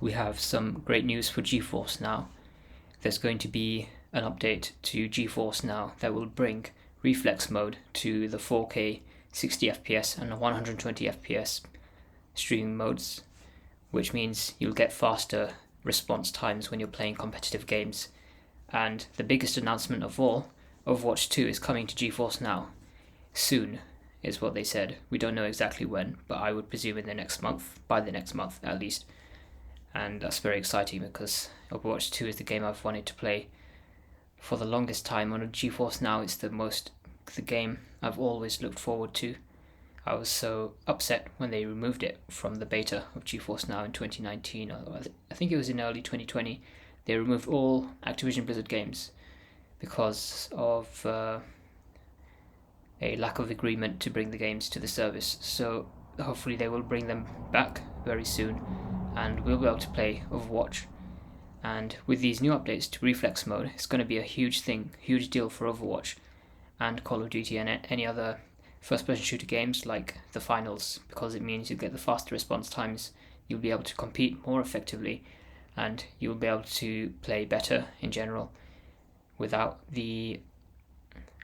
we have some great news for GeForce Now. There's going to be an update to GeForce Now that will bring reflex mode to the 4K 60 FPS and 120 FPS streaming modes, which means you'll get faster response times when you're playing competitive games. And the biggest announcement of all, Overwatch 2 is coming to GeForce Now soon, is what they said. We don't know exactly when, but I would presume in the next month, by the next month at least. And that's very exciting because Overwatch 2 is the game I've wanted to play for the longest time on GeForce Now. It's the game I've always looked forward to. I was so upset when they removed it from the beta of GeForce Now in 2019, or I think it was in early 2020. They removed all Activision Blizzard games because of a lack of agreement to bring the games to the service. So hopefully they will bring them back very soon and we'll be able to play Overwatch. And with these new updates to reflex mode, it's going to be a huge deal for Overwatch and Call of Duty and any other first-person shooter games like the finals, because it means you get the faster response times, you'll be able to compete more effectively, and you'll be able to play better in general without a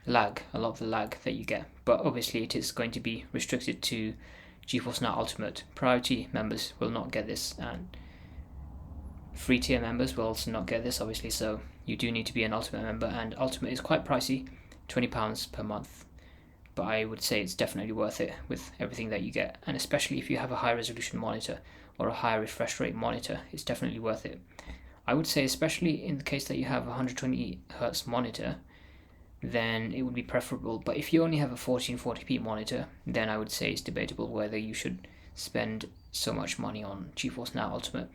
lot of the lag that you get. But obviously it is going to be restricted to GeForce Now Ultimate. Priority members will not get this, and free tier members will also not get this, obviously, so you do need to be an Ultimate member, and Ultimate is quite pricey, £20 per month, but I would say it's definitely worth it with everything that you get, and especially if you have a high resolution monitor or a higher refresh rate monitor, it's definitely worth it. I would say especially in the case that you have a 120Hz monitor, then it would be preferable. But if you only have a 1440p monitor, then I would say it's debatable whether you should spend so much money on GeForce Now Ultimate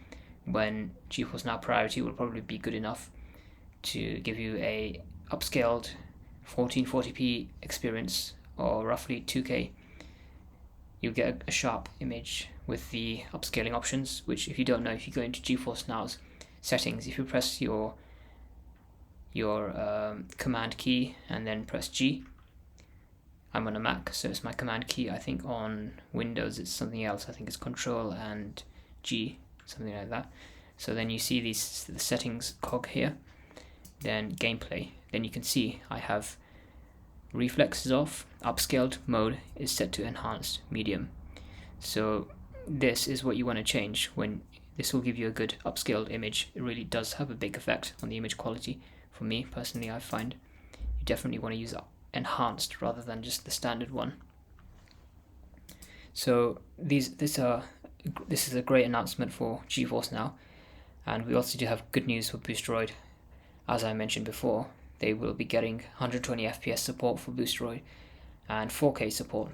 when GeForce Now Priority will probably be good enough to give you a upscaled 1440p experience, or roughly 2K. You'll get a sharp image with the upscaling options, which, if you don't know, if you go into GeForce Now's settings, if you press your command key and then press G. I'm on a Mac, so it's my command key. I think on Windows it's something else. I think it's Control and G, something like that. So then you see the settings cog here, then gameplay. Then you can see I have reflex is off, upscaled mode is set to enhanced medium. So this is what you want to change. When this will give you a good upscaled image. It really does have a big effect on the image quality. For me personally, I find you definitely want to use enhanced rather than just the standard one. So this is a great announcement for GeForce Now, and we also do have good news for Boostroid. As I mentioned before, they will be getting 120 FPS support for Boostroid and 4K support.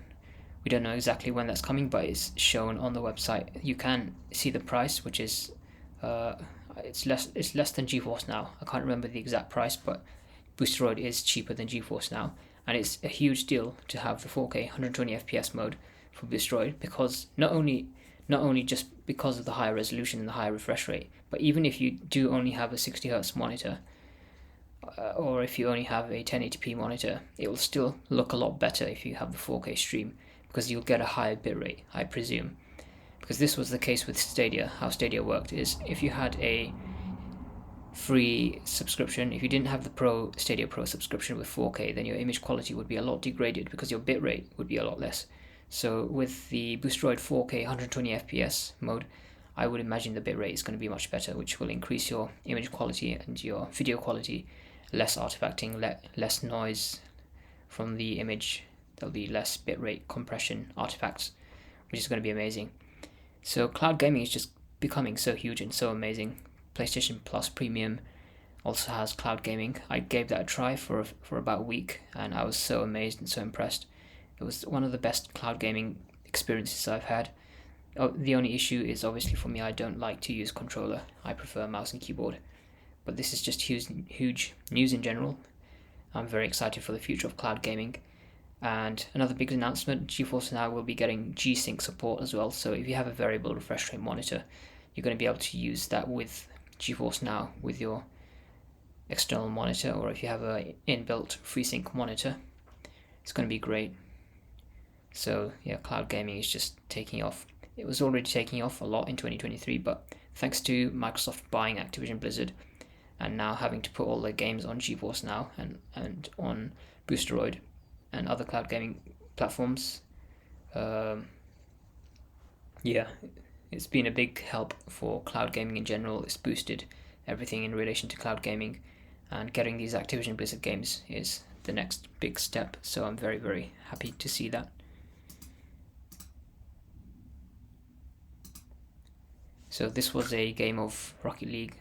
We don't know exactly when that's coming, but it's shown on the website. You can see the price, which is it's less than GeForce Now. I can't remember the exact price, but Boostroid is cheaper than GeForce Now, and it's a huge deal to have the 4K 120 FPS mode for Boostroid, because not only just because of the higher resolution and the higher refresh rate, but even if you do only have a 60Hz monitor, or if you only have a 1080p monitor, it will still look a lot better if you have the 4K stream, because you'll get a higher bitrate, I presume. Because this was the case with Stadia. How Stadia worked is, if you had a free subscription, if you didn't have the Stadia Pro subscription with 4K, then your image quality would be a lot degraded because your bitrate would be a lot less. So with the Boostroid 4K 120 FPS mode, I would imagine the bitrate is going to be much better, which will increase your image quality and your video quality, less artifacting, less noise from the image. There'll be less bitrate compression artifacts, which is going to be amazing. So cloud gaming is just becoming so huge and so amazing. PlayStation Plus Premium also has cloud gaming. I gave that a try for about a week, and I was so amazed and so impressed. It was one of the best cloud gaming experiences I've had. The only issue is, obviously for me, I don't like to use controller. I prefer mouse and keyboard. But this is just huge news in general. I'm very excited for the future of cloud gaming. And another big announcement, GeForce Now will be getting G-Sync support as well. So if you have a variable refresh rate monitor, you're going to be able to use that with GeForce Now with your external monitor, or if you have a inbuilt FreeSync monitor, it's going to be great. So yeah, cloud gaming is just taking off. It was already taking off a lot in 2023, but thanks to Microsoft buying Activision Blizzard and now having to put all their games on GeForce Now and on Boosteroid and other cloud gaming platforms. Yeah, it's been a big help for cloud gaming in general. It's boosted everything in relation to cloud gaming, and getting these Activision Blizzard games is the next big step, so I'm very, very happy to see that. So this was a game of Rocket League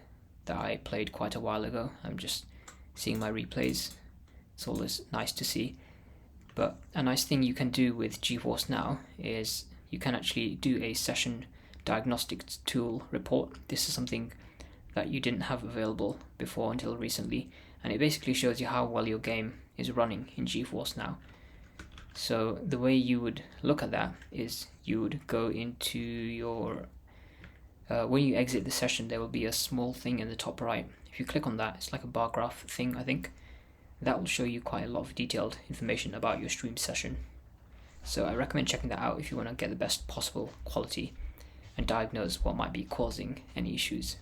that I played quite a while ago. I'm just seeing my replays. It's always nice to see. But a nice thing you can do with GeForce Now is you can actually do a session diagnostics tool report. This is something that you didn't have available before until recently, and it basically shows you how well your game is running in GeForce Now. So the way you would look at that is you would go into your when you exit the session, there will be a small thing in the top right. If you click on that, it's like a bar graph thing, I think. That will show you quite a lot of detailed information about your stream session. So I recommend checking that out if you want to get the best possible quality and diagnose what might be causing any issues.